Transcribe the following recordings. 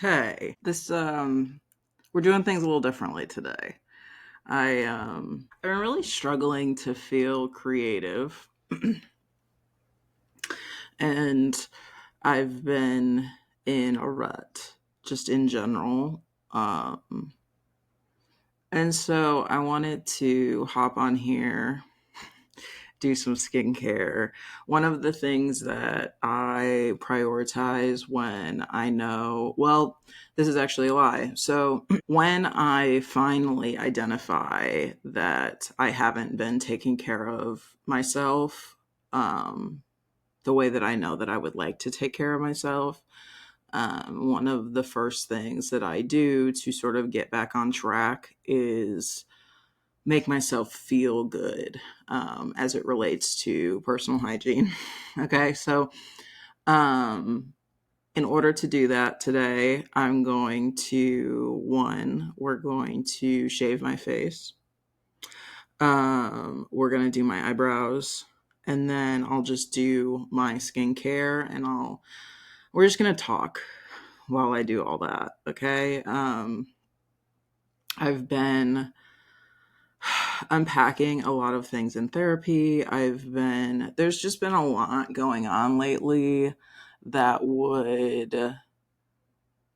Hey, we're doing things a little differently today. I've been really struggling to feel creative, and I've been in a rut, just in general. And so I wanted to hop on here, do some skincare. One of the things that I prioritize when I know, well, this is actually a lie. So when I finally identify that I haven't been taking care of myself the way that I know that I would like to take care of myself, one of the first things that I do to sort of get back on track is make myself feel good as it relates to personal hygiene. Okay, so um, in order to do that today, we're going to shave my face. We're going to do my eyebrows. And then I'll just do my skincare we're just going to talk while I do all that. Okay. I've been unpacking a lot of things in therapy. There's just been a lot going on lately that would,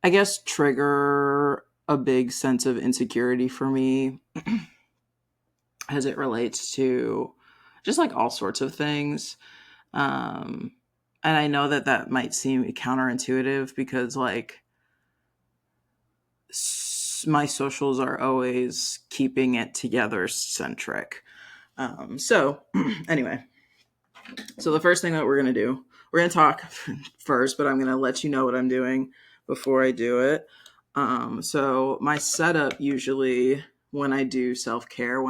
I guess, trigger a big sense of insecurity for me as it relates to just like all sorts of things. Um, and I know that that might seem counterintuitive because like my socials are always keeping it together centric. So anyway, so the first thing that we're going to talk first, but I'm going to let you know what I'm doing before I do it. So my setup usually when I do self care,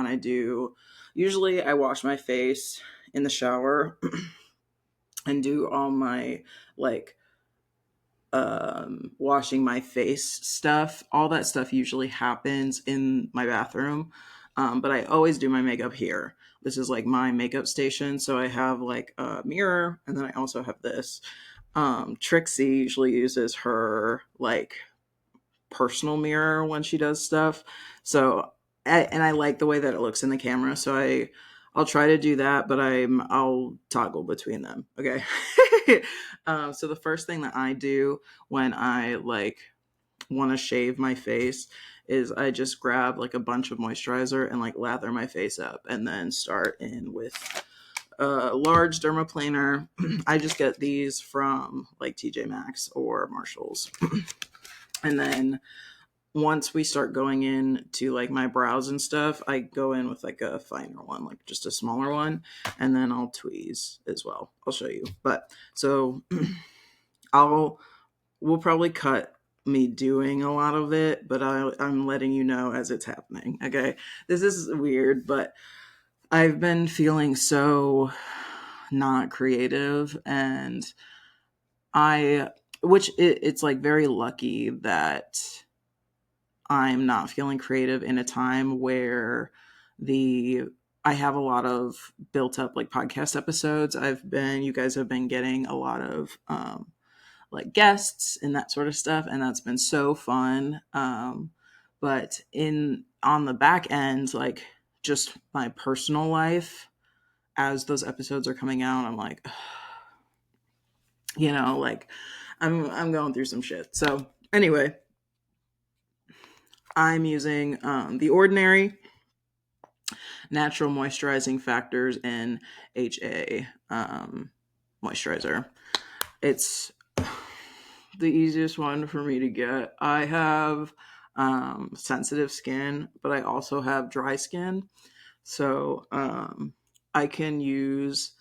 usually I wash my face in the shower and do all my like washing my face stuff. All that stuff usually happens in my bathroom. But I always do my makeup here. This is like my makeup station. So I have like a mirror and then I also have this. Trixie usually uses her like personal mirror when she does stuff. So and I like the way that it looks in the camera. So I'll try to do that, but I'll toggle between them. Okay. So the first thing that I do when I like want to shave my face is I just grab like a bunch of moisturizer and like lather my face up and then start in with a large dermaplaner. I just get these from like TJ Maxx or Marshalls. And then once we start going in to like my brows and stuff, I go in with like a finer one, like just a smaller one, and then I'll tweeze as well. I'll show you. But so I'll we'll probably cut me doing a lot of it, but I'm letting you know as it's happening. Okay, this is weird, but I've been feeling so not creative, and I it's like very lucky that I'm not feeling creative in a time where the I have a lot of built up like podcast episodes. You guys have been getting a lot of like guests and that sort of stuff, and that's been so fun. But in on the back end, like just my personal life, as those episodes are coming out, I'm like, like I'm going through some shit. So anyway, I'm using the Ordinary Natural Moisturizing Factors and HA moisturizer. It's the easiest one for me to get. I have sensitive skin, but I also have dry skin. So I can use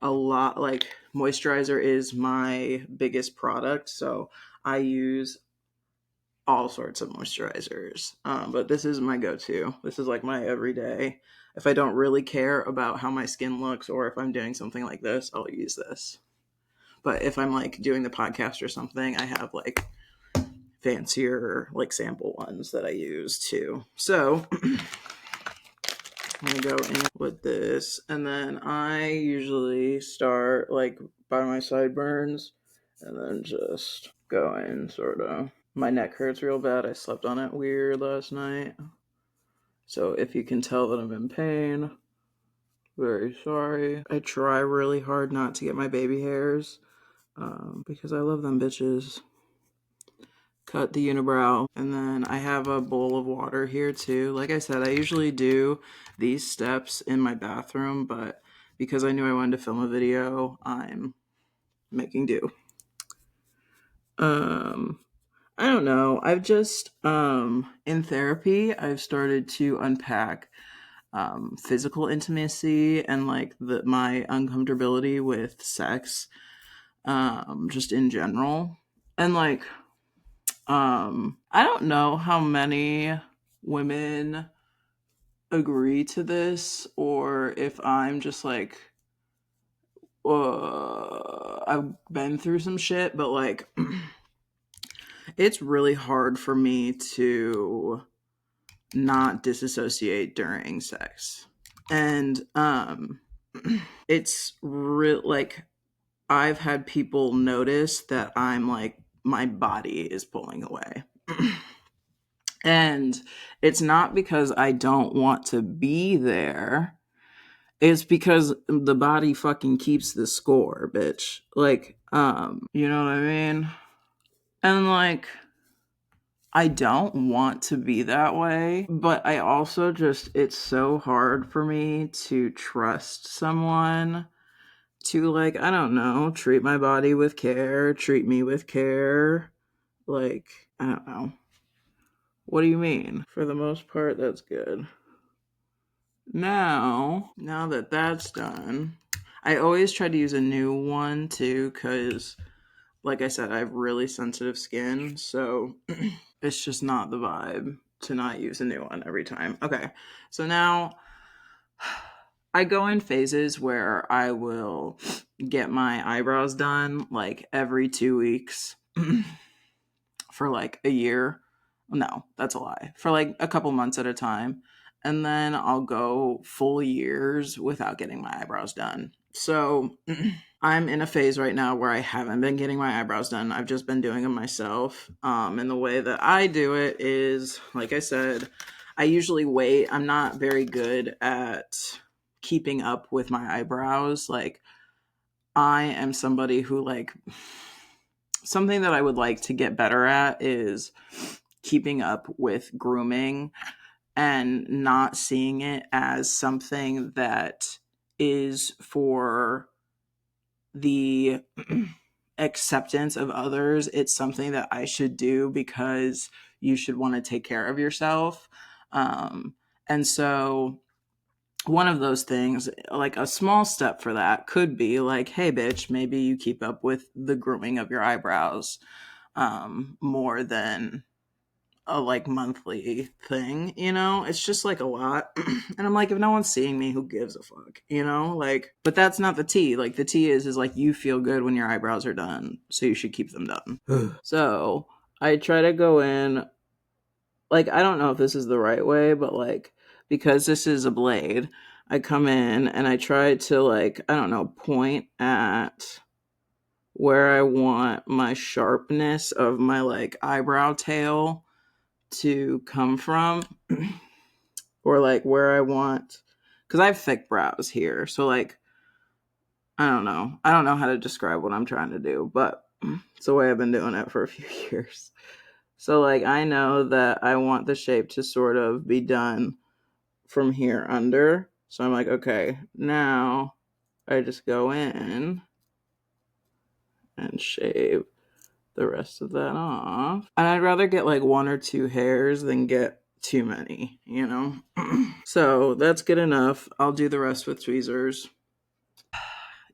a lot, like moisturizer is my biggest product. So I use all sorts of moisturizers. But this is my go to. This is like my everyday. If I don't really care about how my skin looks or if I'm doing something like this, I'll use this. But if I'm like doing the podcast or something, I have like fancier like sample ones that I use too. So I'm gonna go in with this, and then I usually start like by my sideburns, and then just go in sort of. My neck hurts real bad. I slept on it weird last night. So if you can tell that I'm in pain, very sorry. I try really hard not to get my baby hairs because I love them bitches. Cut the unibrow, and then I have a bowl of water here too. Like I said, I usually do these steps in my bathroom, but because I knew I wanted to film a video, I'm making do. I don't know. I've just in therapy, I've started to unpack physical intimacy and like my uncomfortability with sex, just in general, and like I don't know how many women agree to this or if I'm just like I've been through some shit, but like it's really hard for me to not disassociate during sex. And it's real like I've had people notice that I'm like my body is pulling away. And it's not because I don't want to be there. It's because the body fucking keeps the score, bitch. Like, you know what I mean? And like, I don't want to be that way, but I also just, it's so hard for me to trust someone to, like, I don't know, treat my body with care, treat me with care. Like, I don't know. What do you mean? For the most part, that's good. Now that that's done, I always try to use a new one too, because, like I said, I have really sensitive skin, so it's just not the vibe to not use a new one every time. Okay, so now I go in phases where I will get my eyebrows done like every 2 weeks for like a year. No, that's a lie. For like a couple months at a time. And then I'll go full years without getting my eyebrows done. So I'm in a phase right now where I haven't been getting my eyebrows done. I've just been doing them myself. And the way that I do it is, like I said, I usually wait. I'm not very good at keeping up with my eyebrows. Like, I am somebody who, like, something that I would like to get better at is keeping up with grooming and not seeing it as something that is for the acceptance of others. It's something that I should do because you should want to take care of yourself. And so one of those things, like a small step for that could be like, hey bitch, maybe you keep up with the grooming of your eyebrows more than a like monthly thing, you know? It's just like a lot. And I'm like, if no one's seeing me, who gives a fuck, you know? Like, but that's not the tea. Like, the tea is like you feel good when your eyebrows are done, so you should keep them done. So I try to go in, like, I don't know if this is the right way, but like, because this is a blade, I come in and I try to, like, I don't know, point at where I want my sharpness of my like eyebrow tail to come from, or like where I want, because I have thick brows here, so like I don't know how to describe what I'm trying to do, but it's the way I've been doing it for a few years. So like I know that I want the shape to sort of be done from here under, so I'm like, okay, now I just go in and shave the rest of that off. And I'd rather get like 1 or 2 hairs than get too many, you know? So that's good enough. I'll do the rest with tweezers.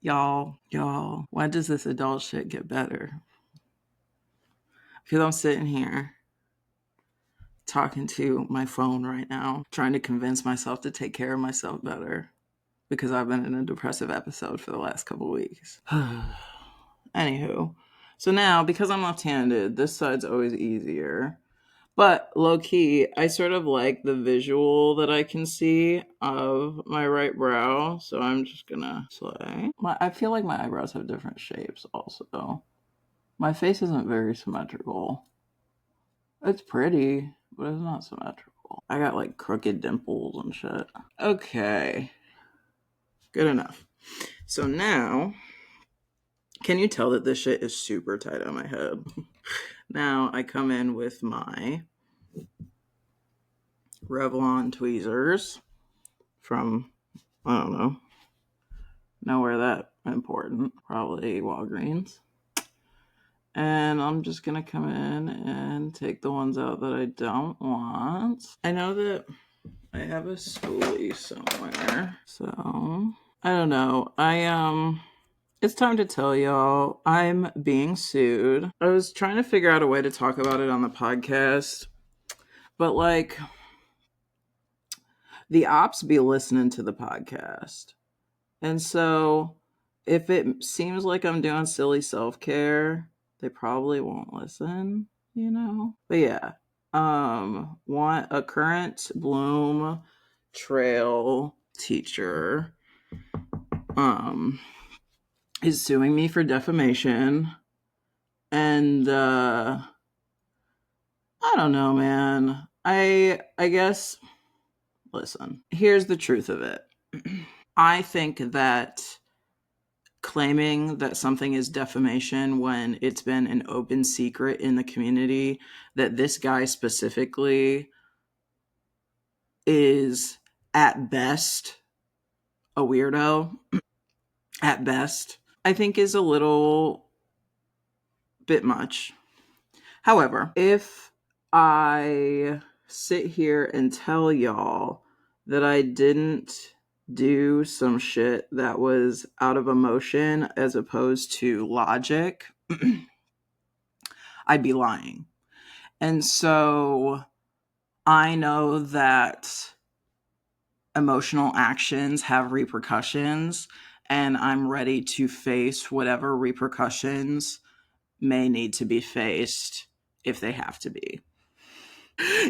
Y'all, why does this adult shit get better? Because I'm sitting here talking to my phone right now, trying to convince myself to take care of myself better because I've been in a depressive episode for the last couple weeks. Anywho, so now because I'm left-handed, this side's always easier. But low key, I sort of like the visual that I can see of my right brow. So I'm just gonna slay. I feel like my eyebrows have different shapes also. My face isn't very symmetrical. It's pretty, but it's not symmetrical. I got like crooked dimples and shit. Okay. Good enough. So now, can you tell that this shit is super tight on my head? Now I come in with my Revlon tweezers from, I don't know, nowhere that important, probably Walgreens. And I'm just going to come in and take the ones out that I don't want. I know that I have a spoolie somewhere. So, I don't know. It's time to tell y'all I'm being sued. I was trying to figure out a way to talk about it on the podcast, but like the ops be listening to the podcast. And so if it seems like I'm doing silly self-care, they probably won't listen, you know? But yeah, want a current Bloom Trail teacher is suing me for defamation. And I don't know, man. I guess, listen, here's the truth of it. I think that claiming that something is defamation when it's been an open secret in the community that this guy specifically is at best a weirdo, at best, I think is a little bit much. However, if I sit here and tell y'all that I didn't do some shit that was out of emotion as opposed to logic, I'd be lying. And so I know that emotional actions have repercussions, and I'm ready to face whatever repercussions may need to be faced if they have to be.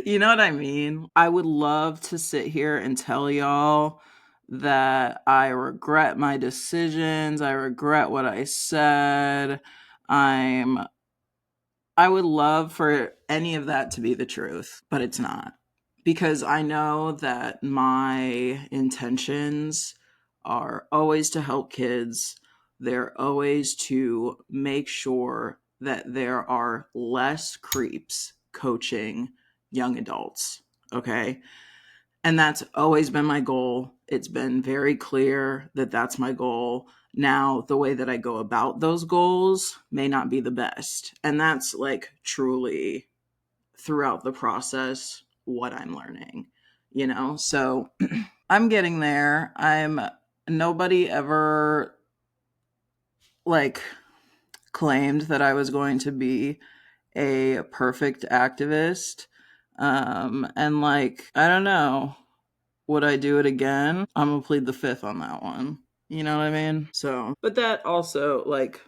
You know what I mean? I would love to sit here and tell y'all that I regret my decisions. I regret what I said. I would love for any of that to be the truth, but it's not. Because I know that my intentions are always to help kids. They're always to make sure that there are less creeps coaching young adults. Okay. And that's always been my goal. It's been very clear that that's my goal. Now, the way that I go about those goals may not be the best. And that's like truly throughout the process what I'm learning, you know? So I'm getting there. Nobody ever like claimed that I was going to be a perfect activist. And like, I don't know, would I do it again? I'm gonna plead the fifth on that one. You know what I mean? So, but that also, like,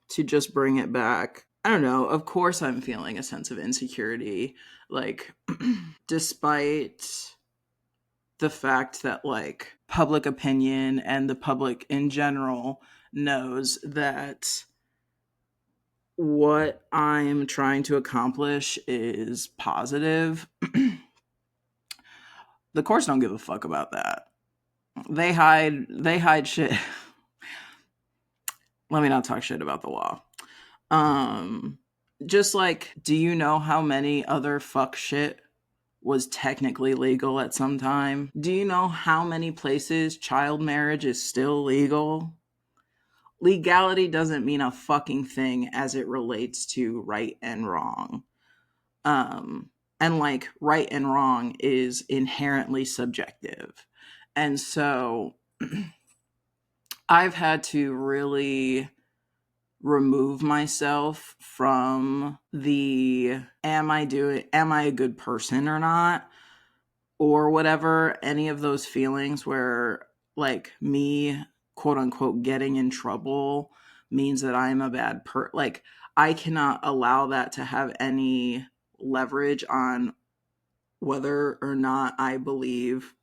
to just bring it back, I don't know. Of course, I'm feeling a sense of insecurity, like, despite the fact that, like, public opinion and the public in general knows that what I'm trying to accomplish is positive. The courts don't give a fuck about that. They hide shit. Let me not talk shit about the law. Just like, do you know how many other fuck shit was technically legal at some time? Do you know how many places child marriage is still legal? Legality doesn't mean a fucking thing as it relates to right and wrong. And like, right and wrong is inherently subjective. And so I've had to really remove myself from the am I a good person or not, or whatever, any of those feelings where like me quote unquote getting in trouble means that I'm a bad like I cannot allow that to have any leverage on whether or not I believe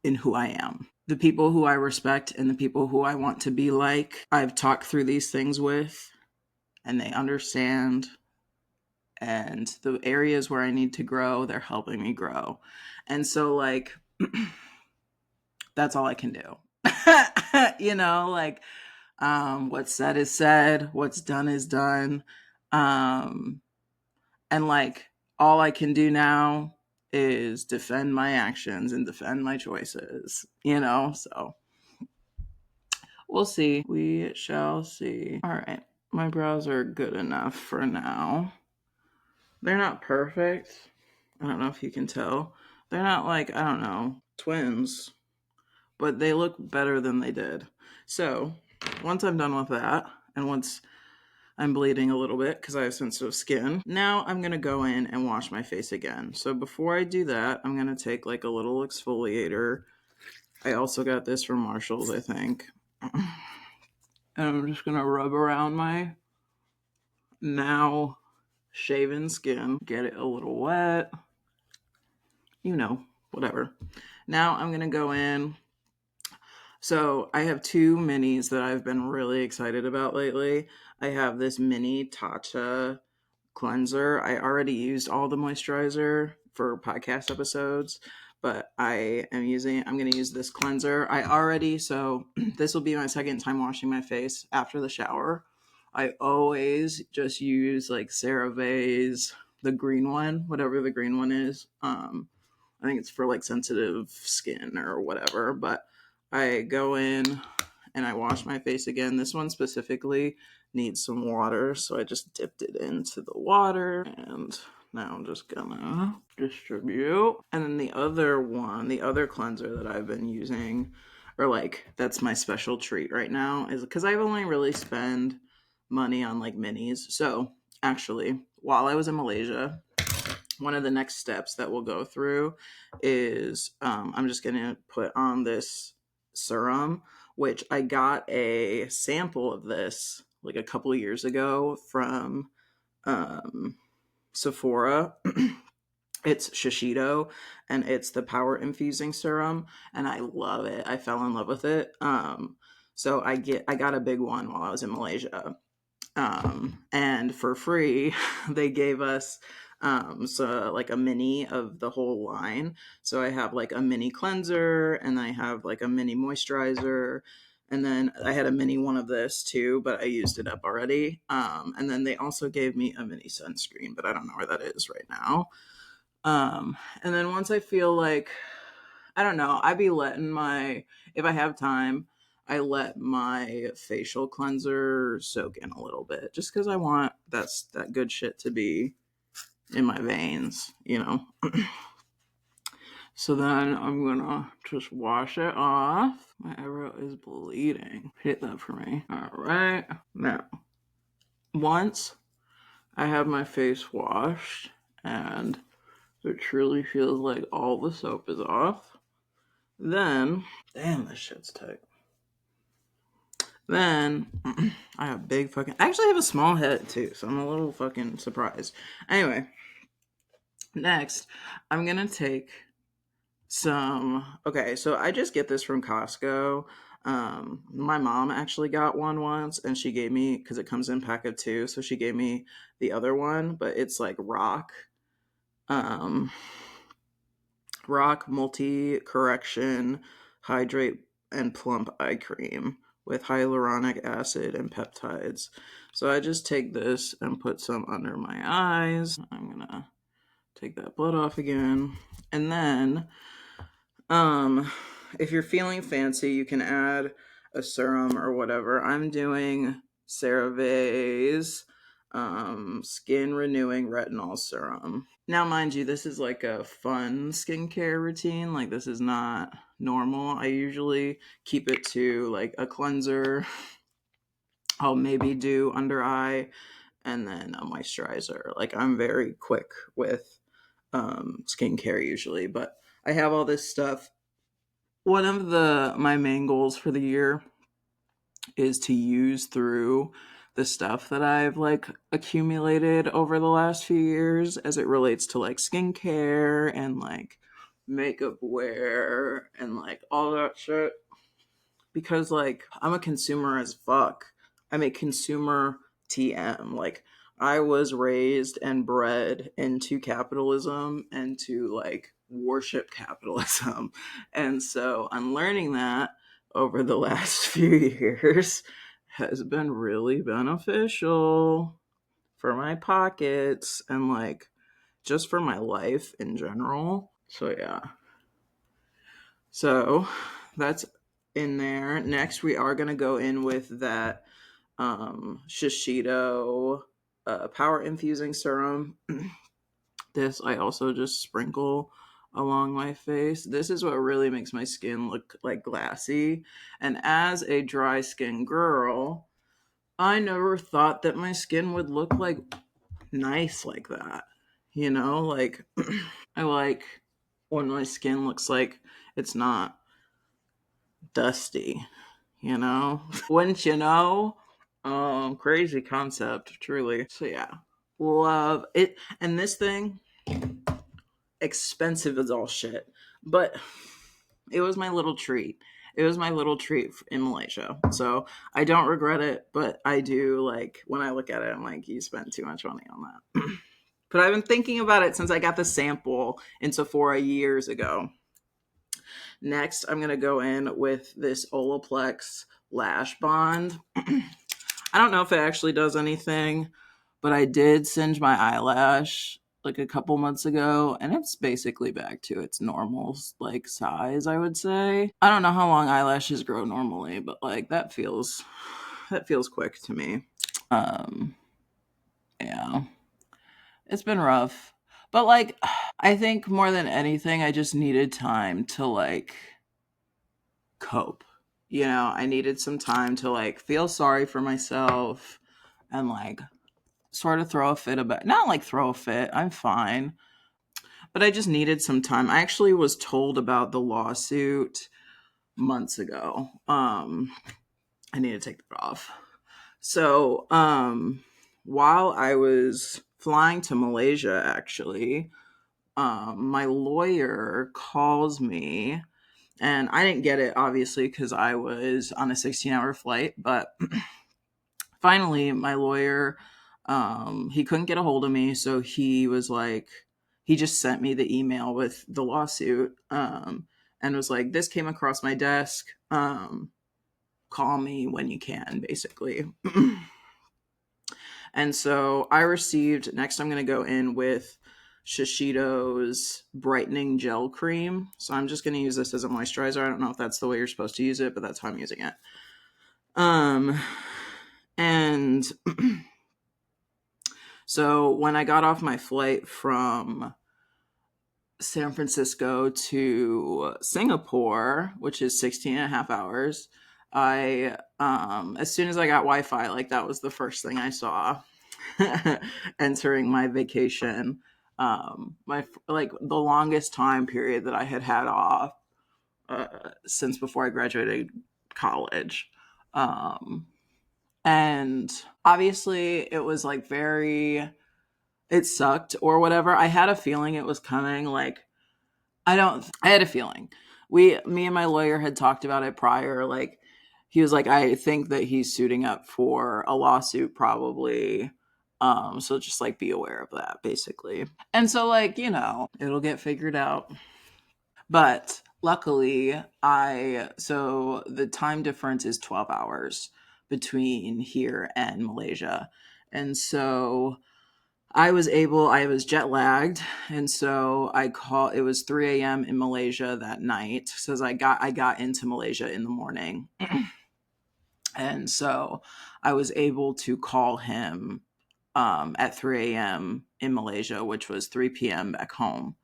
in who I am. The people who I respect and the people who I want to be like, I've talked through these things with, and they understand. and the areas where I need to grow, they're helping me grow. And so like that's all I can do. Like what's said is said, what's done is done. Um and like all I can do now is defend my actions and defend my choices, so we'll see. We shall see. All right. My brows are good enough for now. They're not perfect. I don't know if you can tell. They're not like, I don't know, twins, but they look better than they did. So once I'm done with that, and once I'm bleeding a little bit because I have sensitive skin, now I'm going to go in and wash my face again. So before I do that, I'm going to take like a little exfoliator. I also got this from Marshall's, I think. And I'm just going to rub around my now shaven skin, get it a little wet, whatever. Now I'm going to go in. So I have two minis that I've been really excited about lately. I have this mini Tatcha cleanser. I already used all the moisturizer for podcast episodes, but I'm going to use this cleanser. So this will be my second time washing my face after the shower. I always just use like CeraVe's, the green one, whatever the green one is. I think it's for like sensitive skin or whatever, but I go in and I wash my face again. This one specifically needs some water, so I just dipped it into the water, and now I'm just gonna distribute. And then the other cleanser that I've been using, or like that's my special treat right now, is because I've only really spent money on like minis. So actually, while I was in Malaysia, one of the next steps that we'll go through is I'm just going to put on this serum, which I got a sample of this like a couple of years ago from Sephora. It's Shiseido, and it's the power infusing serum, and I love it. I fell in love with it. So I got a big one while I was in Malaysia. And for free, they gave us so like a mini of the whole line. So I have like a mini cleanser, and I have like a mini moisturizer, and then I had a mini one of this too, but I used it up already. And then they also gave me a mini sunscreen, but I don't know where that is right now. And then once I feel like, I don't know, if I have time, I let my facial cleanser soak in a little bit, just because I want that good shit to be in my veins, So then I'm gonna just wash it off. My eyebrow is bleeding. Hit that for me. All right. Now, once I have my face washed and it truly feels like all the soap is off, then, damn, this shit's tight. Then I have I actually have a small head too, so I'm a little fucking surprised. Anyway, next, I'm gonna take okay, so I just get this from Costco. My mom actually got one once, and she gave me, because it comes in pack of two, so she gave me the other one, but it's like um, Rock Multi Correction Hydrate and Plump Eye Cream with hyaluronic acid and peptides. So I just take this and put some under my eyes. I'm gonna take that blood off again. And then if you're feeling fancy, you can add a serum or whatever. I'm doing CeraVe's Skin Renewing Retinol Serum. Now, mind you, this is like a fun skincare routine. Like, this is not normal. I usually keep it to like a cleanser. I'll maybe do under eye and then a moisturizer. Like, I'm very quick with skincare usually, but I have all this stuff. One of my main goals for the year is to use through the stuff that I've like accumulated over the last few years as it relates to like skincare and like makeup wear and like all that shit. Because like I'm a consumer as fuck. I'm a consumer TM. Like I was raised and bred into capitalism and to like worship capitalism. And so unlearning that over the last few years has been really beneficial for my pockets and like just for my life in general. So yeah. So that's in there. Next we are going to go in with that Shishido power infusing serum. This I also just sprinkle along my face. This is what really makes my skin look like glassy. And as a dry skin girl, I never thought that my skin would look like nice like that. You know, like I like when my skin looks like it's not dusty, you know? Wouldn't you know? Crazy concept, truly. So yeah. Love it. And this thing, expensive as all shit. But it was my little treat. It was my little treat in Malaysia. So I don't regret it, but I do like when I look at it, I'm like, you spent too much money on that. But I've been thinking about it since I got the sample in Sephora years ago. Next, I'm going to go in with this Olaplex Lash Bond. I don't know if it actually does anything, but I did singe my eyelash like a couple months ago, and it's basically back to its normal like size, I would say. I don't know how long eyelashes grow normally, but like that feels quick to me. Yeah. It's been rough. But like I think more than anything I just needed time to like cope. You know, I needed some time to like feel sorry for myself and like sort of throw a fit about, not like throw a fit, I'm fine, but I just needed some time. I actually was told about the lawsuit months ago. I need to take that off. So while I was flying to Malaysia, actually, my lawyer calls me, and I didn't get it obviously because I was on a 16-hour flight, but finally my lawyer, he couldn't get a hold of me, so he was like, he just sent me the email with the lawsuit, and was like, this came across my desk, call me when you can, basically. And so I received, next I'm going to go in with Shishido's brightening gel cream. So I'm just going to use this as a moisturizer. I don't know if that's the way you're supposed to use it, but that's how I'm using it. And so when I got off my flight from San Francisco to Singapore, which is 16 and a half hours, I, as soon as I got Wi-Fi, like that was the first thing I saw entering my vacation. My like the longest time period that I had off since before I graduated college. And obviously it was like it sucked or whatever. I had a feeling it was coming. Like, I had a feeling. Me and my lawyer had talked about it prior. Like, he was like, I think that he's suiting up for a lawsuit probably. So just like be aware of that, basically. And so, like, it'll get figured out. But luckily, so the time difference is 12 hours between here and Malaysia. And so I was jet lagged. And so it was 3 a.m. in Malaysia that night. So I got into Malaysia in the morning. And so I was able to call him at 3 a.m. in Malaysia, which was 3 p.m. back home.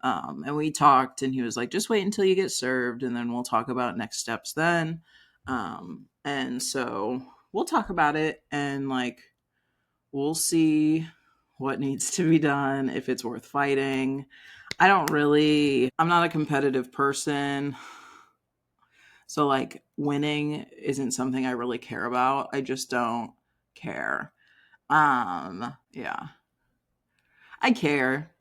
And we talked, and he was like, just wait until you get served, and then we'll talk about next steps then. And so we'll talk about it, and like, we'll see what needs to be done, if it's worth fighting. I'm not a competitive person. So like winning isn't something I really care about. I just don't care. Yeah. I care.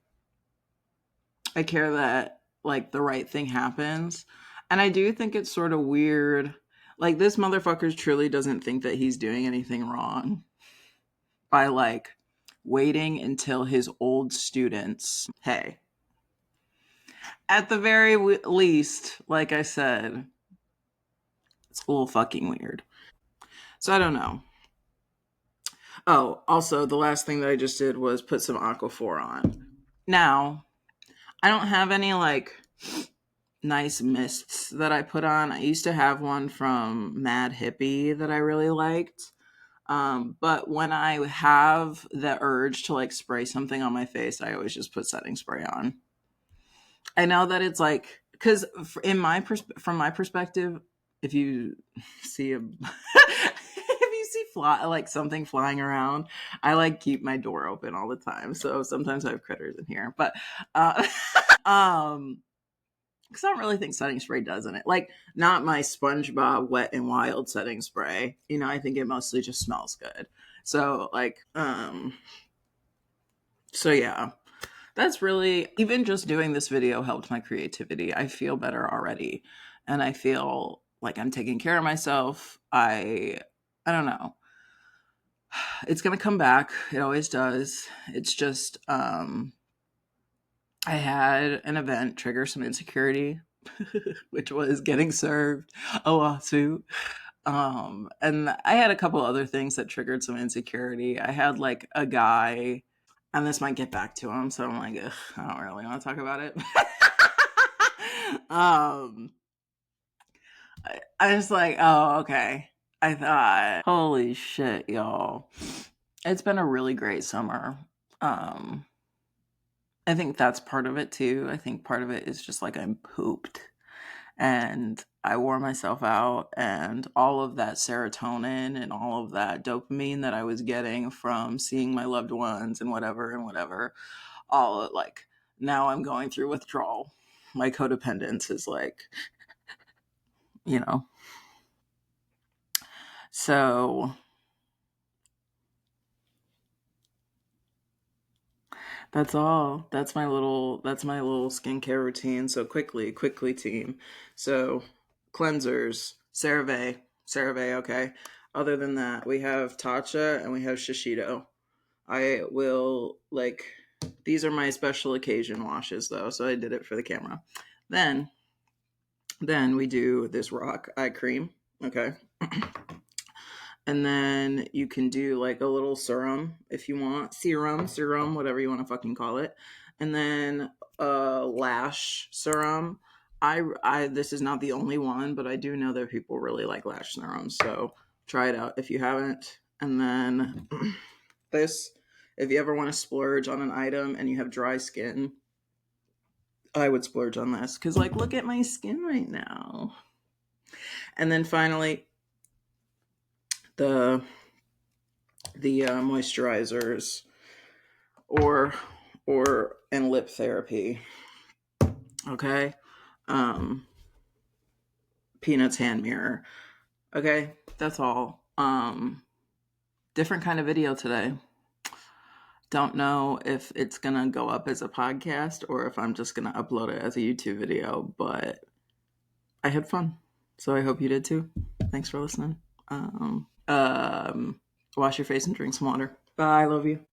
I care that like the right thing happens. And I do think it's sort of weird. Like, this motherfucker truly doesn't think that he's doing anything wrong by like waiting until his old students. Hey, at the very least, like I said, it's a little fucking weird. So I don't know. Oh, also, the last thing that I just did was put some Aquaphor on. Now, I don't have any like nice mists that I put on. I used to have one from Mad Hippie that I really liked. But when I have the urge to like spray something on my face, I always just put setting spray on. I know that it's like, because from my perspective, if you see a if you see like something flying around, I like keep my door open all the time. So sometimes I have critters in here, but um because I don't really think setting spray does in it. Like, not my SpongeBob Wet and Wild setting spray. I think it mostly just smells good. So, like, so yeah, that's really, even just doing this video helped my creativity. I feel better already. And I feel like I'm taking care of myself. I don't know. It's going to come back. It always does. It's just, I had an event trigger some insecurity, which was getting served a lawsuit. And I had a couple other things that triggered some insecurity. I had like a guy, and this might get back to him, so I'm like, ugh, I don't really want to talk about it. I was like, oh, okay. I thought, holy shit, y'all. It's been a really great summer. I think that's part of it too. I think part of it is just like I'm pooped and I wore myself out, and all of that serotonin and all of that dopamine that I was getting from seeing my loved ones and whatever, all like, now I'm going through withdrawal. My codependence is like, you know. So that's all. That's my little skincare routine. So quickly team. So cleansers, CeraVe, okay. Other than that, we have Tatcha and we have Shiseido. I will like, these are my special occasion washes though, so I did it for the camera. Then we do this rock eye cream, okay? And then you can do like a little serum if you want. Serum, whatever you want to fucking call it. And then a lash serum. I this is not the only one, but I do know that people really like lash serums. So try it out if you haven't. And then this, if you ever want to splurge on an item and you have dry skin, I would splurge on this. Because, like, look at my skin right now. And then finally, the moisturizers or and lip therapy. Okay. Peanuts hand mirror. Okay, that's all. Different kind of video today. Don't know if it's gonna go up as a podcast or if I'm just gonna upload it as a YouTube video, but I had fun. So I hope you did too. Thanks for listening. Wash your face and drink some water. Bye. I love you.